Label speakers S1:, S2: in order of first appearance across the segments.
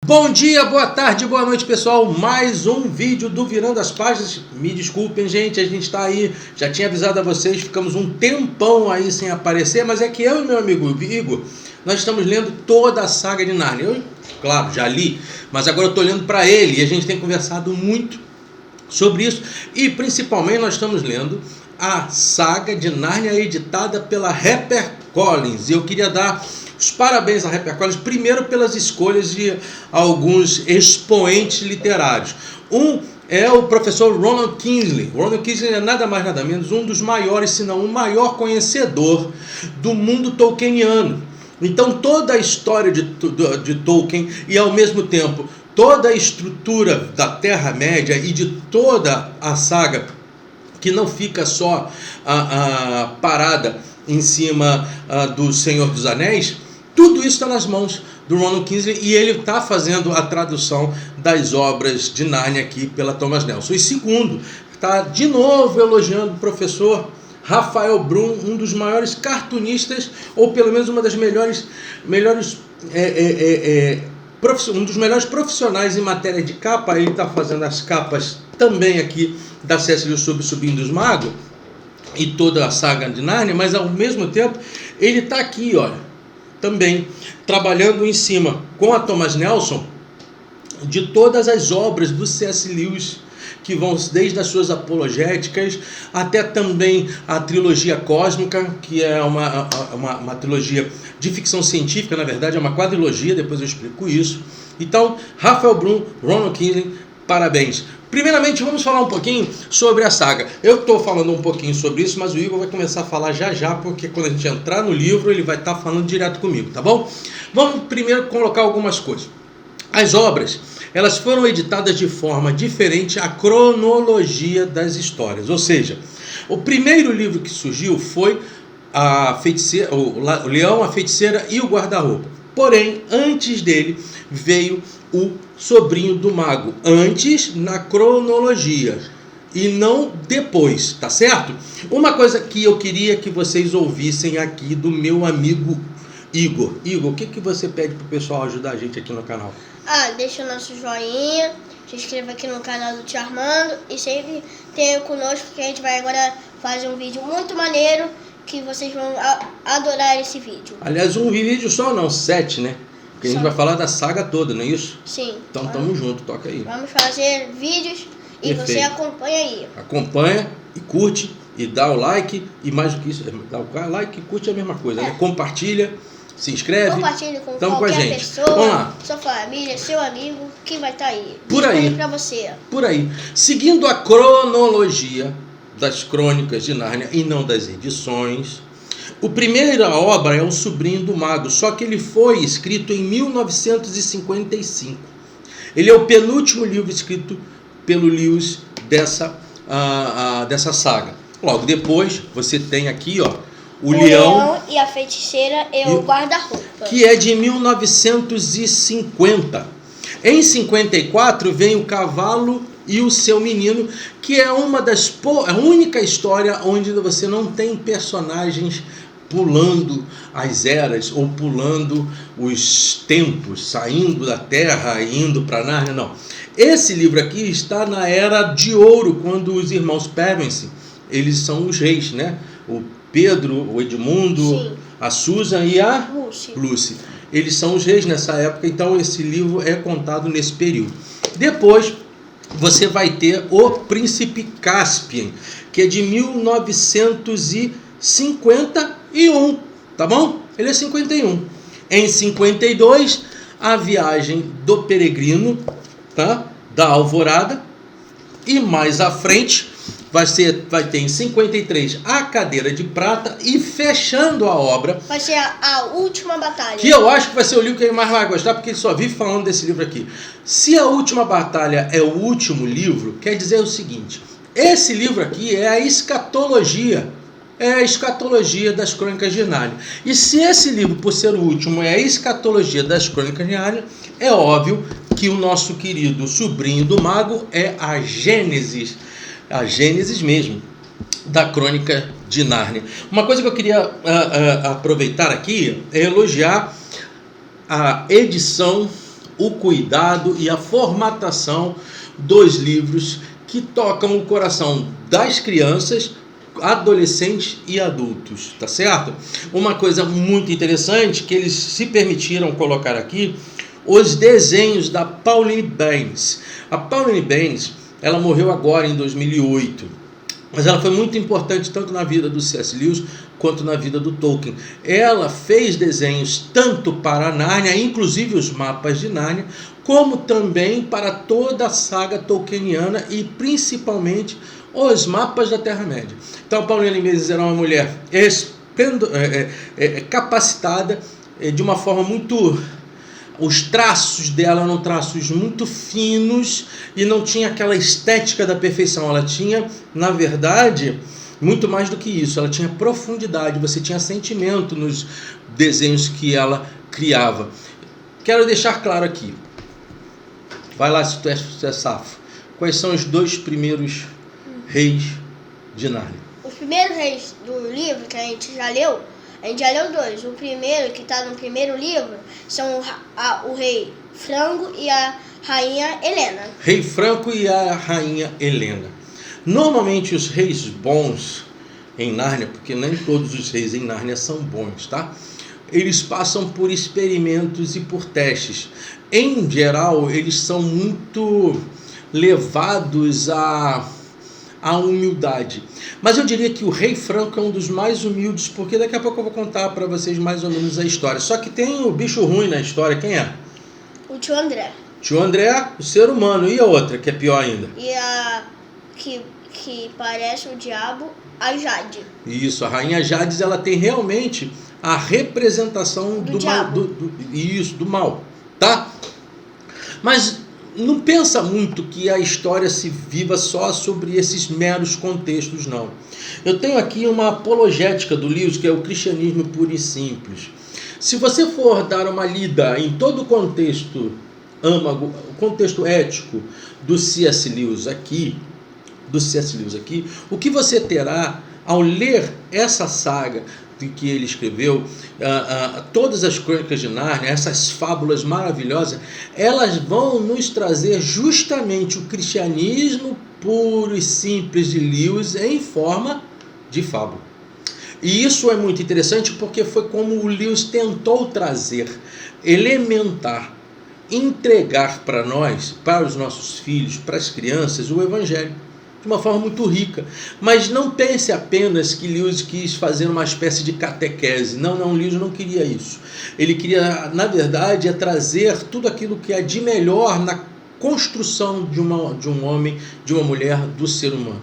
S1: Bom dia, boa tarde, boa noite, pessoal. Mais um vídeo do Virando as Páginas. Me desculpem, gente, a gente está aí. Já tinha avisado a vocês, ficamos um tempão aí sem aparecer, mas é que eu e meu amigo Igor, nós estamos lendo toda a saga de Nárnia. Eu, claro, já li, mas agora eu estou lendo para ele e a gente tem conversado muito sobre isso. E principalmente nós estamos lendo a saga de Nárnia editada pela HarperCollins. E eu queria dar os parabéns à HarperCollins, primeiro pelas escolhas de alguns expoentes literários. Um é o professor Ronald Kingsley. Ronald Kingsley é nada mais nada menos um dos maiores, se não o maior conhecedor do mundo tolkieniano. Então toda a história de Tolkien e ao mesmo tempo toda a estrutura da Terra-média e de toda a saga, que não fica só parada em cima do Senhor dos Anéis, tudo isso está nas mãos do Ronald Kingsley e ele está fazendo a tradução das obras de Nárnia aqui pela Thomas Nelson. E segundo, está de novo elogiando o professor Rafael Brum, um dos maiores cartunistas, ou pelo menos uma das um dos melhores profissionais em matéria de capa. Ele está fazendo as capas também aqui da C.S. Lewis sobre Subindo os Magos e toda a saga de Nárnia, mas ao mesmo tempo ele está aqui, olha, também trabalhando em cima com a Thomas Nelson de todas as obras do C.S. Lewis, que vão desde as suas apologéticas até também a trilogia cósmica, que é uma trilogia de ficção científica, na verdade é uma quadrilogia, depois eu explico isso. Então, Rafael Brum, Ronald Kingsley, parabéns. Primeiramente, vamos falar um pouquinho sobre a saga. Eu estou falando um pouquinho sobre isso, mas o Igor vai começar a falar já, porque quando a gente entrar no livro, ele vai estar falando direto comigo, tá bom? Vamos primeiro colocar algumas coisas. As obras, elas foram editadas de forma diferente à cronologia das histórias. Ou seja, o primeiro livro que surgiu foi o Leão, a Feiticeira e o Guarda-Roupa. Porém, antes dele veio o Sobrinho do Mago, antes na cronologia e não depois, tá certo? Uma coisa que eu queria que vocês ouvissem aqui do meu amigo Igor. Igor, o que você pede pro pessoal ajudar a gente aqui no canal?
S2: Deixa o nosso joinha, se inscreva aqui no canal do Tio Armando e sempre tenha conosco, que a gente vai agora fazer um vídeo muito maneiro que vocês vão adorar esse vídeo.
S1: Aliás, um vídeo só não, 7, né? Porque a gente vai falar da saga toda, não é isso?
S2: Sim.
S1: Então tamo junto, toca aí.
S2: Vamos fazer vídeos e perfeito. Você acompanha aí.
S1: Acompanha e curte e dá o like e mais do que isso, dá o like e curte é a mesma coisa, né? Compartilha, se inscreve.
S2: Compartilha com qualquer pessoa,
S1: vamos lá.
S2: Sua família, seu amigo, que vai estar aí.
S1: Por aí.
S2: Pra você.
S1: Por aí. Seguindo a cronologia das crônicas de Nárnia e não das edições, a primeira obra é O Sobrinho do Mago, só que ele foi escrito em 1955. Ele é o penúltimo livro escrito pelo Lewis dessa saga. Logo depois, você tem aqui, ó, o Leão
S2: e a Feiticeira e o Guarda-Roupa,
S1: que é de 1950. Em 54 vem O Cavalo e o Seu Menino, que é a única história onde você não tem personagens pulando as eras ou pulando os tempos, saindo da Terra e indo para Nárnia, não. Esse livro aqui está na Era de Ouro, quando os irmãos Pevensey, eles são os reis, né? O Pedro, o Edmundo, sim, a Susan e a Lucy. Eles são os reis nessa época, então esse livro é contado nesse período. Depois você vai ter O Príncipe Caspian, que é de 1951, tá bom? Ele é 51. Em 52, A Viagem do Peregrino, tá? Da Alvorada. E mais à frente vai ter em 53 A Cadeira de Prata, e fechando a obra
S2: vai ser a Última Batalha,
S1: que eu acho que vai ser o livro que ele mais vai gostar, porque ele só vive falando desse livro aqui. Se A Última Batalha é o último livro, quer dizer o seguinte: Esse livro aqui é a escatologia. É a escatologia das Crônicas de Nárnia. E se esse livro, por ser o último, é a escatologia das Crônicas de Nárnia, é óbvio que o nosso querido sobrinho do mago é a Gênesis mesmo, da Crônica de Nárnia. Uma coisa que eu queria aproveitar aqui é elogiar a edição, o cuidado e a formatação dos livros que tocam o coração das crianças, adolescentes e adultos, tá certo? Uma coisa muito interessante que eles se permitiram colocar aqui, os desenhos da Pauline Baynes. A Pauline Baynes, ela morreu agora em 2008, mas ela foi muito importante tanto na vida do C.S. Lewis quanto na vida do Tolkien. Ela fez desenhos tanto para Nárnia, inclusive os mapas de Nárnia, como também para toda a saga tolkieniana e principalmente os mapas da Terra-média. Então, a Pauline Baynes era uma mulher capacitada de uma forma muito... Os traços dela eram traços muito finos e não tinha aquela estética da perfeição. Ela tinha, na verdade, muito mais do que isso. Ela tinha profundidade, você tinha sentimento nos desenhos que ela criava. Quero deixar claro aqui. Vai lá se tu é safo. Quais são os 2 primeiros reis de Nárnia?
S2: Os primeiros reis do livro que a gente já leu 2. O primeiro, que está no primeiro livro, são o rei Frango e a rainha Helena.
S1: Rei Franco e a rainha Helena. Normalmente os reis bons em Nárnia, porque nem todos os reis em Nárnia são bons, tá? Eles passam por experimentos e por testes. Em geral, eles são muito levados à humildade. Mas eu diria que o rei Franco é um dos mais humildes, porque daqui a pouco eu vou contar para vocês mais ou menos a história. Só que tem o bicho ruim na história, quem é?
S2: O tio André.
S1: Tio André, o ser humano. E a outra, que é pior ainda?
S2: E a que parece o diabo, a Jade.
S1: Isso, a rainha Jades, ela tem realmente a representação do mal, do mal, tá? Mas não pensa muito que a história se viva só sobre esses meros contextos, não. Eu tenho aqui uma apologética do Lewis, que é o cristianismo puro e simples. Se você for dar uma lida em todo o contexto âmago, o contexto ético do C.S. Lewis aqui, o que você terá ao ler essa saga que ele escreveu, todas as Crônicas de Nárnia, essas fábulas maravilhosas, elas vão nos trazer justamente o cristianismo puro e simples de Lewis em forma de fábula. E isso é muito interessante porque foi como o Lewis tentou trazer, elementar, entregar para nós, para os nossos filhos, para as crianças, o Evangelho. De uma forma muito rica. Mas não pense apenas que Lewis quis fazer uma espécie de catequese. Não, Lewis não queria isso. Ele queria, na verdade, trazer tudo aquilo que é de melhor na construção de um homem, de uma mulher, do ser humano.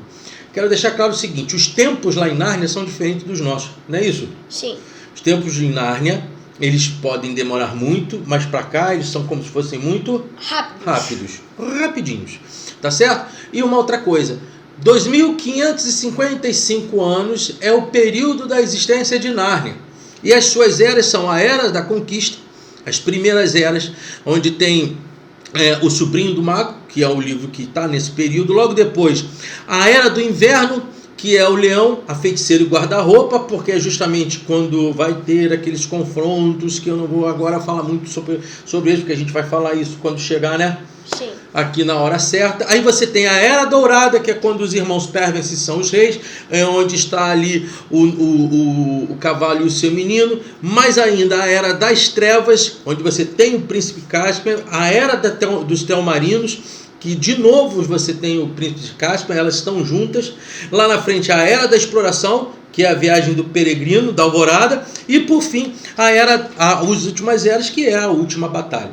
S1: Quero deixar claro o seguinte, os tempos lá em Nárnia são diferentes dos nossos, não é isso?
S2: Sim.
S1: Os tempos em Nárnia, eles podem demorar muito, mas para cá eles são como se fossem muito rapidinhos, tá certo? E uma outra coisa, 2555 anos é o período da existência de Nárnia. E as suas eras são a Era da Conquista, as primeiras eras, onde tem o Sobrinho do Mago, que é o livro que está nesse período. Logo depois, a Era do Inverno, que é o Leão, a Feiticeira e Guarda-Roupa, porque é justamente quando vai ter aqueles confrontos, que eu não vou agora falar muito sobre isso, porque a gente vai falar isso quando chegar, né?
S2: Sim.
S1: Aqui na hora certa. Aí você tem a Era Dourada, que é quando os irmãos Pérvences são os reis, onde está ali o cavalo e o seu menino. Mais ainda a Era das Trevas, onde você tem o Príncipe Caspian, a Era dos Telmarinos, que de novo você tem o Príncipe Caspian, elas estão juntas. Lá na frente a Era da Exploração, que é a viagem do peregrino, da alvorada, e por fim as últimas eras, que é a última batalha.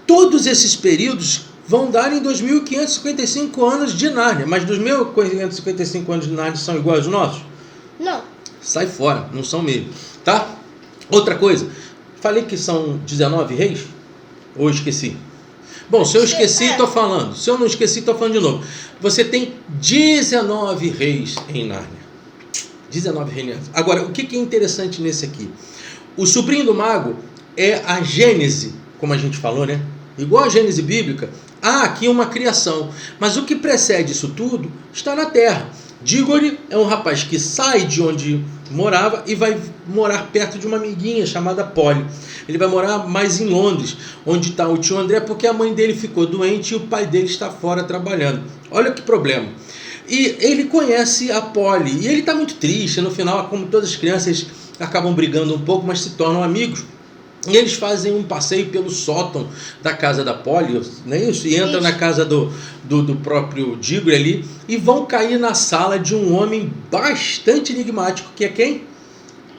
S1: Todos esses períodos vão dar em 2555 anos de Nárnia. Mas 2555 anos de Nárnia são iguais aos nossos?
S2: Não.
S1: Sai fora, não são mesmo, tá? Outra coisa, falei que são 19 reis? Ou esqueci? Bom, se eu esqueci, estou falando. Se eu não esqueci, estou falando de novo. Você tem 19 reis em Nárnia. 19 reis em Nárnia. Agora, o que é interessante nesse aqui? O sobrinho do mago é a Gênese, como a gente falou, né? Igual a Gênese bíblica, há aqui uma criação. Mas o que precede isso tudo está na terra. Dígore é um rapaz que sai de onde morava e vai morar perto de uma amiguinha chamada Polly. Ele vai morar mais em Londres, onde está o tio André, porque a mãe dele ficou doente e o pai dele está fora trabalhando. Olha que problema. E ele conhece a Polly e ele está muito triste. No final, como todas as crianças, acabam brigando um pouco, mas se tornam amigos. E eles fazem um passeio pelo sótão da casa da Polly, não é isso? E entram na casa do próprio Dígore ali e vão cair na sala de um homem bastante enigmático, que é quem?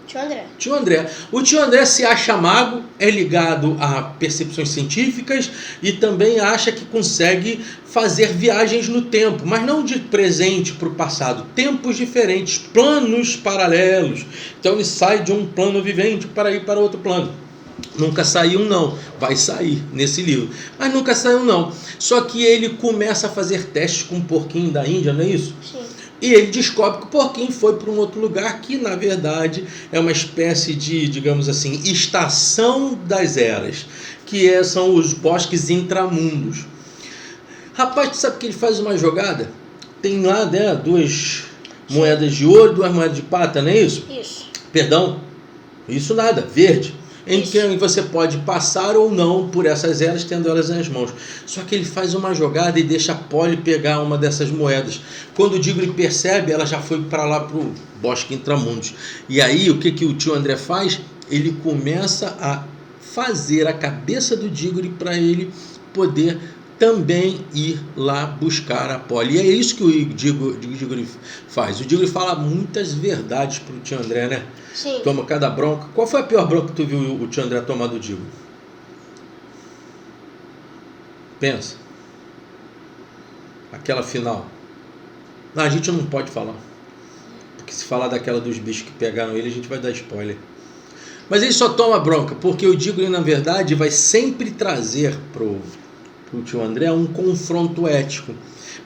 S2: Tio André.
S1: Tio André. O tio André se acha mago, é ligado a percepções científicas e também acha que consegue fazer viagens no tempo, mas não de presente para o passado, tempos diferentes, planos paralelos. Então ele sai de um plano vivente para ir para outro plano. Nunca saiu não, vai sair nesse livro, mas nunca saiu não. Só que ele começa a fazer testes com um porquinho da Índia, não é isso?
S2: Sim.
S1: E ele descobre que o porquinho foi para um outro lugar que, na verdade, é uma espécie de, digamos assim, estação das eras, que são os bosques intramundos. Rapaz, tu sabe que ele faz uma jogada? Tem lá, né, 2 moedas de ouro, 2 moedas de prata, não é isso?
S2: Isso.
S1: Perdão, isso nada, verde. Em que você pode passar ou não por essas eras, tendo elas nas mãos. Só que ele faz uma jogada e deixa a Polly pegar uma dessas moedas. Quando o Dígore percebe, ela já foi para lá para o bosque intramundos. E aí, o que o tio André faz? Ele começa a fazer a cabeça do Dígore para ele poder também ir lá buscar a Polly. E é isso que o Dígore faz. O Dígore fala muitas verdades para o tio André, né?
S2: Sim.
S1: Toma cada bronca. Qual foi a pior bronca que tu viu o tio André tomar do Dígore? Pensa. Aquela final. Não, a gente não pode falar. Porque se falar daquela dos bichos que pegaram ele, a gente vai dar spoiler. Mas ele só toma bronca, porque o Dígore, na verdade, vai sempre trazer pro tio André um confronto ético.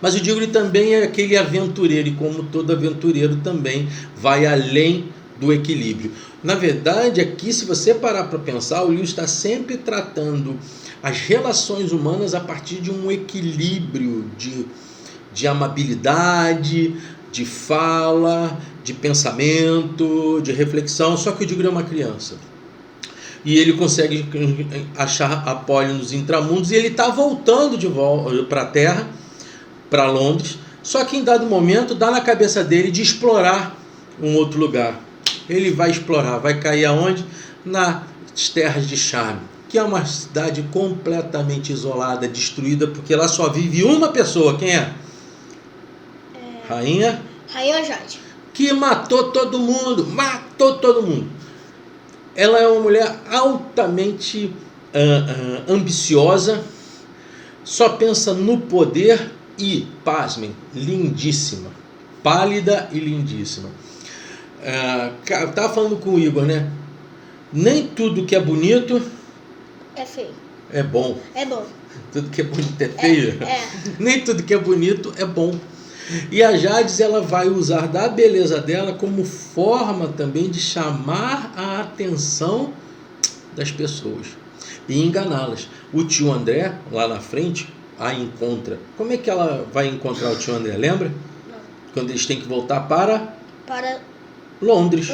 S1: Mas o Dígore também é aquele aventureiro, e como todo aventureiro também vai além do equilíbrio. Na verdade, aqui, se você parar para pensar, o livro está sempre tratando as relações humanas a partir de um equilíbrio de amabilidade, de fala, de pensamento, de reflexão. Só que o Dígore é uma criança. E ele consegue achar a Polly nos intramundos e ele está voltando de volta para a Terra, para Londres. Só que em dado momento dá na cabeça dele de explorar um outro lugar. Ele vai explorar, vai cair aonde? Nas Terras de Charme, que é uma cidade completamente isolada, destruída, porque lá só vive uma pessoa. Quem é? Rainha
S2: Jade.
S1: Que matou todo mundo. Ela é uma mulher altamente ambiciosa, só pensa no poder e, pasmem, lindíssima, pálida e lindíssima. Estava falando com o Igor, né? Nem tudo que é bonito
S2: é feio.
S1: É bom.
S2: É bom.
S1: Tudo que é bonito é feio.
S2: É.
S1: Nem tudo que é bonito é bom. E a Jades, ela vai usar da beleza dela como forma também de chamar a atenção das pessoas e enganá-las. O tio André, lá na frente, a encontra. Como é que ela vai encontrar o tio André? Lembra?
S2: Não.
S1: Quando eles têm que voltar para
S2: Londres.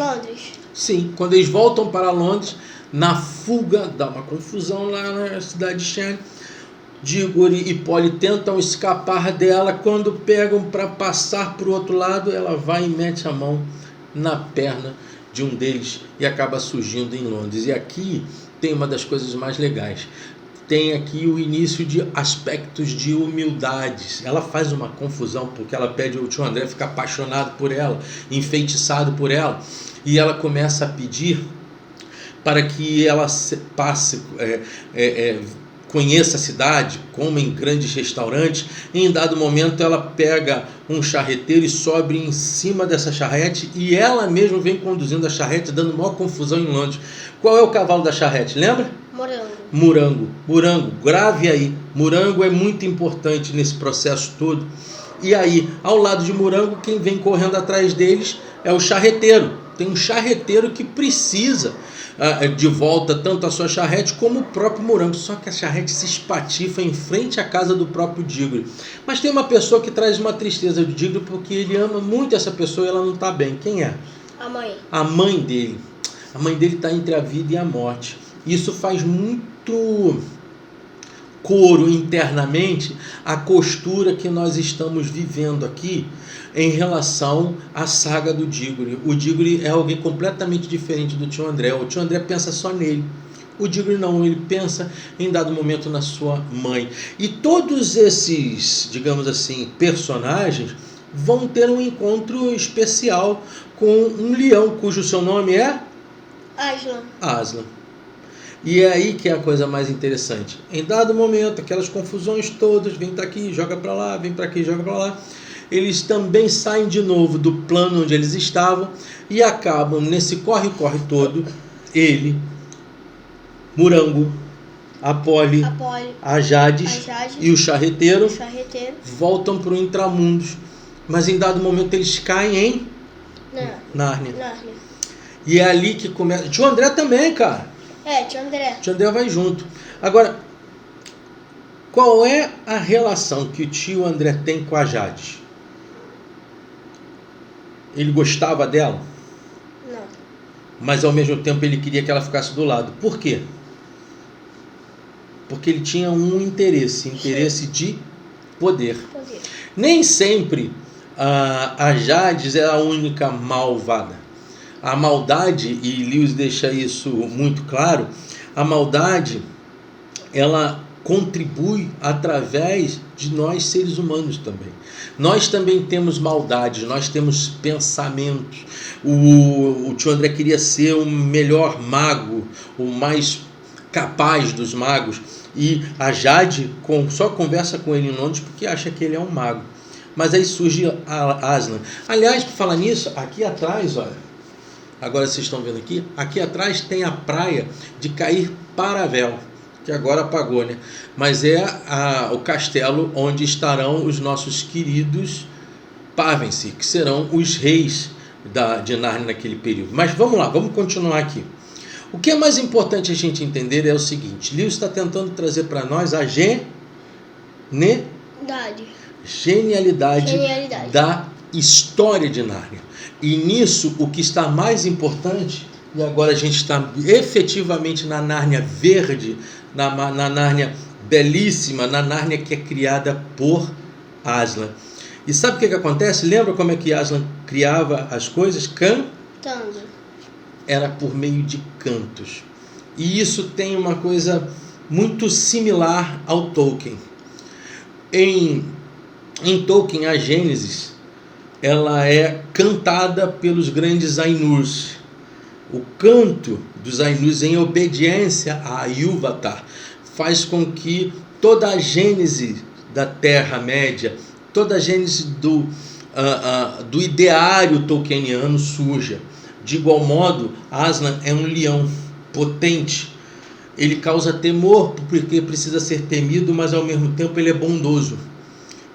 S1: Sim, quando eles voltam para Londres, na fuga, dá uma confusão lá na cidade de Charme. Dígore e Polly tentam escapar dela. Quando pegam para passar para o outro lado, ela vai e mete a mão na perna de um deles e acaba surgindo em Londres. E aqui tem uma das coisas mais legais. Tem aqui o início de aspectos de humildades. Ela faz uma confusão porque ela pede ao tio André ficar apaixonado por ela, enfeitiçado por ela, e ela começa a pedir para que ela passe, conheça a cidade, coma em grandes restaurantes. E em dado momento ela pega um charreteiro e sobe em cima dessa charrete, e ela mesma vem conduzindo a charrete, dando maior confusão em Londres. Qual é o cavalo da charrete, lembra?
S2: Morango.
S1: Grave aí. Morango é muito importante nesse processo todo. E aí, ao lado de Morango, quem vem correndo atrás deles é o charreteiro. Tem um charreteiro que precisa de volta tanto a sua charrete como o próprio Morango. Só que a charrete se espatifa em frente à casa do próprio Diggory. Mas tem uma pessoa que traz uma tristeza do Diggory porque ele ama muito essa pessoa e ela não está bem. Quem é?
S2: A mãe.
S1: A mãe dele. A mãe dele está entre a vida e a morte. Isso faz muito coro internamente a costura que nós estamos vivendo aqui em relação à saga do Diggory. O Diggory é alguém completamente diferente do tio André. O tio André pensa só nele. O Diggory não, ele pensa em dado momento na sua mãe. E todos esses, digamos assim, personagens vão ter um encontro especial com um leão cujo seu nome é Aslan. E é aí que é a coisa mais interessante. Em dado momento, aquelas confusões todas, vem para aqui, joga para lá, vem para aqui, joga para lá. Eles também saem de novo do plano onde eles estavam e acabam nesse corre-corre todo. Ele, Morango, a Polly, a Jade e o charreteiro voltam para o Intramundos. Mas em dado momento eles caem em Nárnia. E é ali que começa. Tio André também, cara.
S2: Tio André.
S1: Tio André vai junto. Agora, qual é a relação que o tio André tem com a Jade? Ele gostava dela?
S2: Não.
S1: Mas ao mesmo tempo ele queria que ela ficasse do lado. Por quê? Porque ele tinha um interesse de poder. Nem sempre a Jade é a única malvada. A maldade, e Lewis deixa isso muito claro, a maldade, ela contribui através de nós seres humanos também. Nós também temos maldades, nós temos pensamentos. O tio André queria ser o melhor mago, o mais capaz dos magos, e a Jade só conversa com ele em Londres porque acha que ele é um mago. Mas aí surge a Aslan. Aliás, por falar nisso, aqui atrás, olha, agora vocês estão vendo aqui atrás tem a praia de Cair Paravel, que agora apagou, né? Mas é o castelo onde estarão os nossos queridos Pavensey, que serão os reis de Nárnia naquele período. Mas vamos lá, vamos continuar aqui. O que é mais importante a gente entender é o seguinte: Lewis está tentando trazer para nós a genialidade da história de Nárnia. E nisso, o que está mais importante, e agora a gente está efetivamente na Nárnia verde, na Nárnia belíssima, na Nárnia que é criada por Aslan. E sabe o que acontece? Lembra como é que Aslan criava as coisas?
S2: Cantando.
S1: Era por meio de cantos. E isso tem uma coisa muito similar ao Tolkien. Em Tolkien, a Gênesis, ela é cantada pelos grandes Ainurs. O canto dos Ainurs, em obediência a Ilúvatar, faz com que toda a gênese da Terra-média, toda a gênese do ideário tolkieniano surja. De igual modo, Aslan é um leão potente. Ele causa temor porque precisa ser temido, mas ao mesmo tempo ele é bondoso.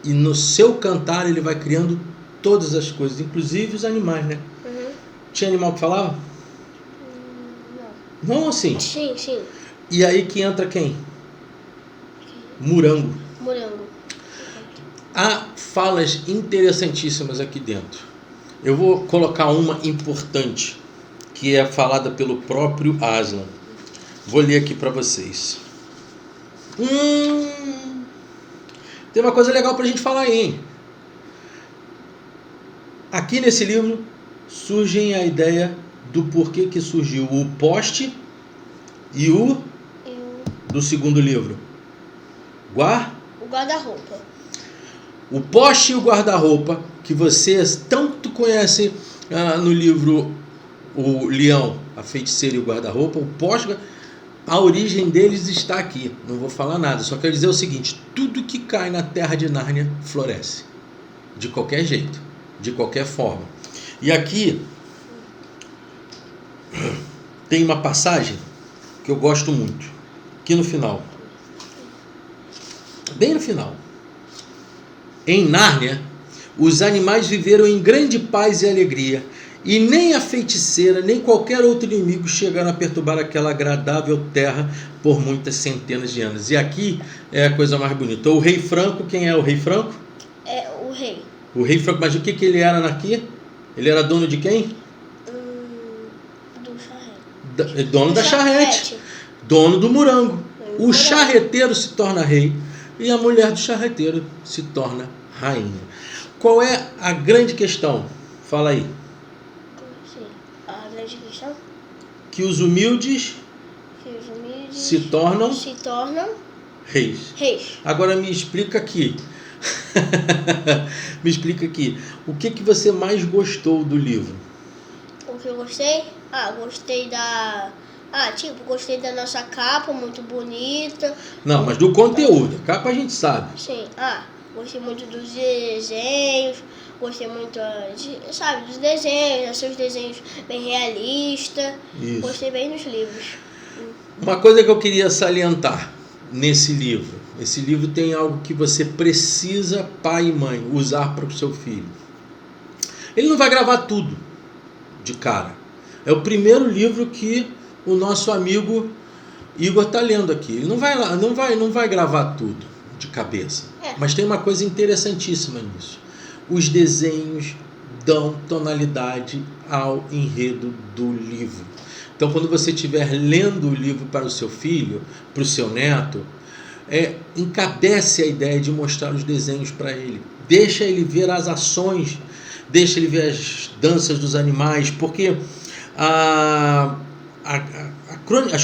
S1: E no seu cantar ele vai criando todas as coisas, inclusive os animais, né?
S2: Uhum.
S1: Tinha animal que falava? Não assim?
S2: Sim.
S1: E aí que entra quem? Morango. Há falas interessantíssimas aqui dentro. Eu vou colocar uma importante, que é falada pelo próprio Aslan. Vou ler aqui para vocês. Tem uma coisa legal para a gente falar aí, hein? Aqui nesse livro surge a ideia do porquê que surgiu o poste e o do segundo livro.
S2: O guarda-roupa.
S1: O poste e o guarda-roupa, que vocês tanto conhecem no livro O Leão, a Feiticeira e o Guarda-roupa. O poste, a origem deles está aqui. Não vou falar nada, só quero dizer o seguinte: tudo que cai na terra de Nárnia floresce. De qualquer jeito, de qualquer forma. E aqui tem uma passagem que eu gosto muito. aqui no final. Bem no final. Em Nárnia, os animais viveram em grande paz e alegria, e nem a feiticeira, nem qualquer outro inimigo chegaram a perturbar aquela agradável terra por muitas centenas de anos. E aqui é a coisa mais bonita. O rei Franco, quem é o rei Franco?
S2: É o rei.
S1: O rei Franco, mas o que ele era aqui? Ele era dono de quem?
S2: Do charrete.
S1: Dono da charrete. Dono do morango. O charreteiro se torna rei e a mulher do charreteiro se torna rainha. Qual é a grande questão? Fala aí.
S2: Sim. A grande questão?
S1: Que os humildes se tornam reis. Agora me explica aqui. Me explica aqui. O que você mais gostou do livro?
S2: O que eu gostei? Gostei da nossa capa, muito bonita.
S1: Não, mas do conteúdo. A capa a gente sabe.
S2: Sim. Gostei muito dos desenhos. Gostei muito, dos desenhos, seus desenhos bem realistas.
S1: Isso.
S2: Gostei bem dos livros.
S1: Uma coisa que eu queria salientar nesse livro. Esse livro tem algo que você precisa, pai e mãe, usar para o seu filho. Ele não vai gravar tudo de cara. É o primeiro livro que o nosso amigo Igor está lendo aqui. Ele não vai gravar tudo de cabeça. Mas tem uma coisa interessantíssima nisso. Os desenhos dão tonalidade ao enredo do livro. Então, quando você estiver lendo o livro para o seu filho, para o seu neto, encabece a ideia de mostrar os desenhos para ele. Deixa ele ver as ações, deixa ele ver as danças dos animais, porque as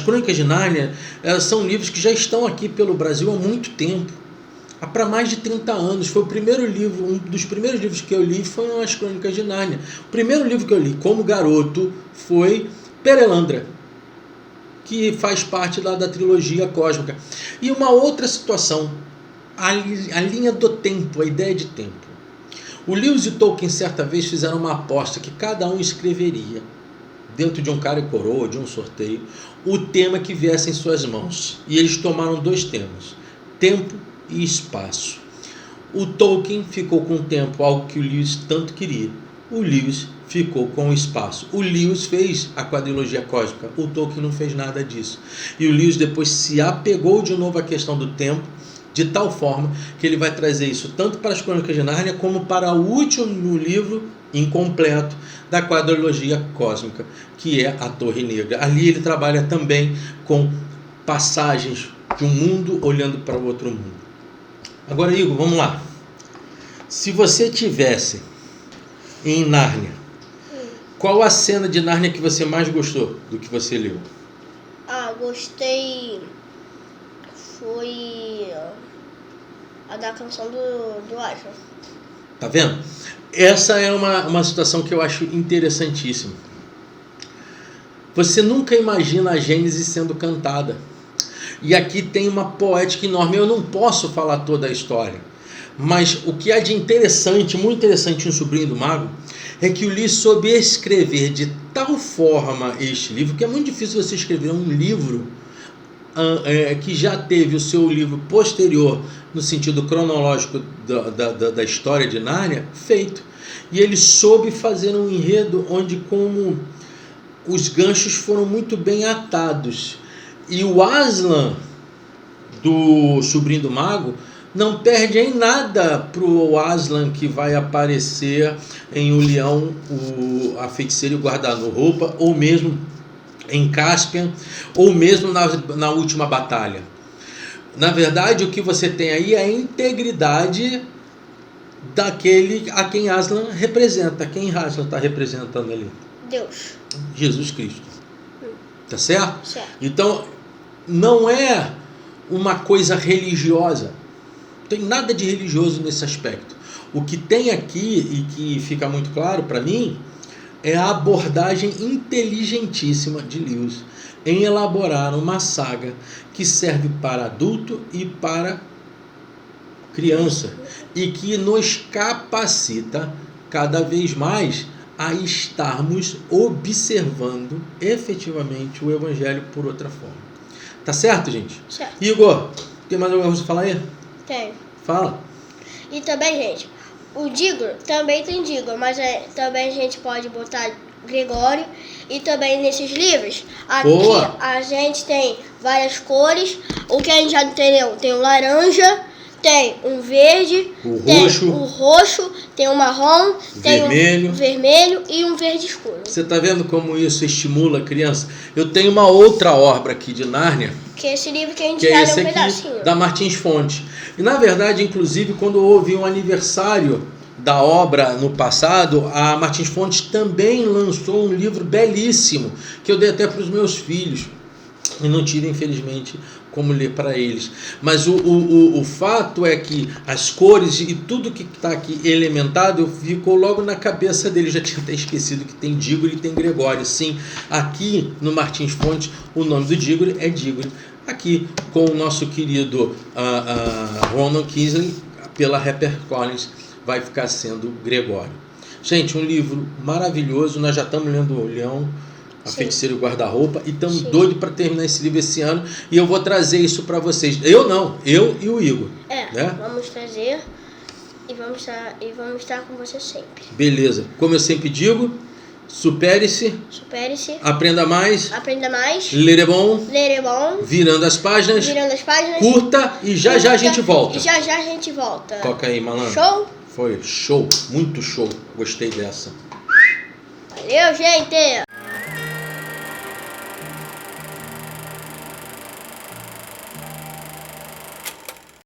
S1: Crônicas de Nárnia são livros que já estão aqui pelo Brasil há muito tempo. Há para mais de 30 anos. Foi o primeiro livro, um dos primeiros livros que eu li foram as Crônicas de Nárnia. O primeiro livro que eu li como garoto foi Perelandra, que faz parte lá da trilogia cósmica. E uma outra situação, a linha do tempo, a ideia de tempo. O Lewis e Tolkien certa vez fizeram uma aposta que cada um escreveria, dentro de um cara e coroa, de um sorteio, o tema que viesse em suas mãos. E eles tomaram 2 temas, tempo e espaço. O Tolkien ficou com o tempo, algo que o Lewis tanto queria. O Lewis ficou com o espaço. O Lewis fez a quadrilogia cósmica, o Tolkien não fez nada disso. E o Lewis depois se apegou de novo à questão do tempo, de tal forma que ele vai trazer isso tanto para as Crônicas de Nárnia como para o último livro incompleto da quadrilogia cósmica, que é a Torre Negra. Ali ele trabalha também com passagens de um mundo olhando para o outro mundo. Agora, Igor, vamos lá. Se você tivesse em Nárnia, qual a cena de Nárnia que você mais gostou do que você leu?
S2: Gostei. Foi a da canção do Aslan.
S1: Tá vendo? Essa é uma situação que eu acho interessantíssima. Você nunca imagina a Gênesis sendo cantada. E aqui tem uma poética enorme. Eu não posso falar toda a história. Mas o que há de interessante, muito interessante em Sobrinho do Mago, é que o Lewis soube escrever de tal forma este livro, que é muito difícil você escrever um livro que já teve o seu livro posterior, no sentido cronológico da história de Nárnia, feito. E ele soube fazer um enredo onde como os ganchos foram muito bem atados. E o Aslan, do Sobrinho do Mago, não perde em nada para o Aslan que vai aparecer em O Leão, a Feiticeira e o Guarda-Roupa, ou mesmo em Caspian, ou mesmo na última batalha. Na verdade, o que você tem aí é a integridade daquele a quem Aslan representa. Quem Aslan está representando ali?
S2: Deus.
S1: Jesus Cristo. Tá certo?
S2: Certo.
S1: Então, não é uma coisa religiosa. Não tem nada de religioso nesse aspecto. O que tem aqui, e que fica muito claro para mim, é a abordagem inteligentíssima de Lewis em elaborar uma saga que serve para adulto e para criança, e que nos capacita cada vez mais a estarmos observando efetivamente o Evangelho por outra forma. Tá certo, gente?
S2: Certo.
S1: Igor, tem mais alguma coisa pra falar aí?
S2: Tem.
S1: Fala.
S2: E também, gente, o Digor também tem Digor, mas também a gente pode botar Gregório. E também nesses livros, aqui
S1: Boa.
S2: a gente tem várias cores. O que a gente já entendeu, tem o laranja, tem um verde, tem
S1: roxo,
S2: o roxo, tem o marrom, tem
S1: vermelho.
S2: o vermelho e um verde escuro.
S1: Você tá vendo como isso estimula a criança? Eu tenho uma outra obra aqui de Nárnia,
S2: Que é esse livro que a gente
S1: que é
S2: já
S1: esse
S2: leu um
S1: aqui,
S2: pedacinho.
S1: da Martins Fontes. E na verdade, inclusive, quando houve um aniversário da obra no passado, a Martins Fontes também lançou um livro belíssimo, que eu dei até para os meus filhos. E não tive, infelizmente, como ler para eles. Mas o fato é que as cores e tudo que está aqui elementado ficou logo na cabeça dele. Eu já tinha até esquecido que tem Dígore e tem Gregório. Sim, aqui no Martins Fontes, o nome do Dígore é Dígore. Aqui com o nosso querido Ronan Kingsley, pela HarperCollins, vai ficar sendo Gregório. Gente, um livro maravilhoso. Nós já estamos lendo O Leão, A Feiticeira e o Guarda-Roupa, e estamos doidos para terminar esse livro esse ano, e eu vou trazer isso para vocês. Eu e o Igor. Né?
S2: Vamos trazer e vamos estar com você sempre.
S1: Beleza. Como eu sempre digo, supere-se, aprenda mais, ler é bom, virando as páginas, curta e já a gente volta. Toca aí, malandro.
S2: Show?
S1: Foi show, muito show. Gostei dessa.
S2: Valeu, gente!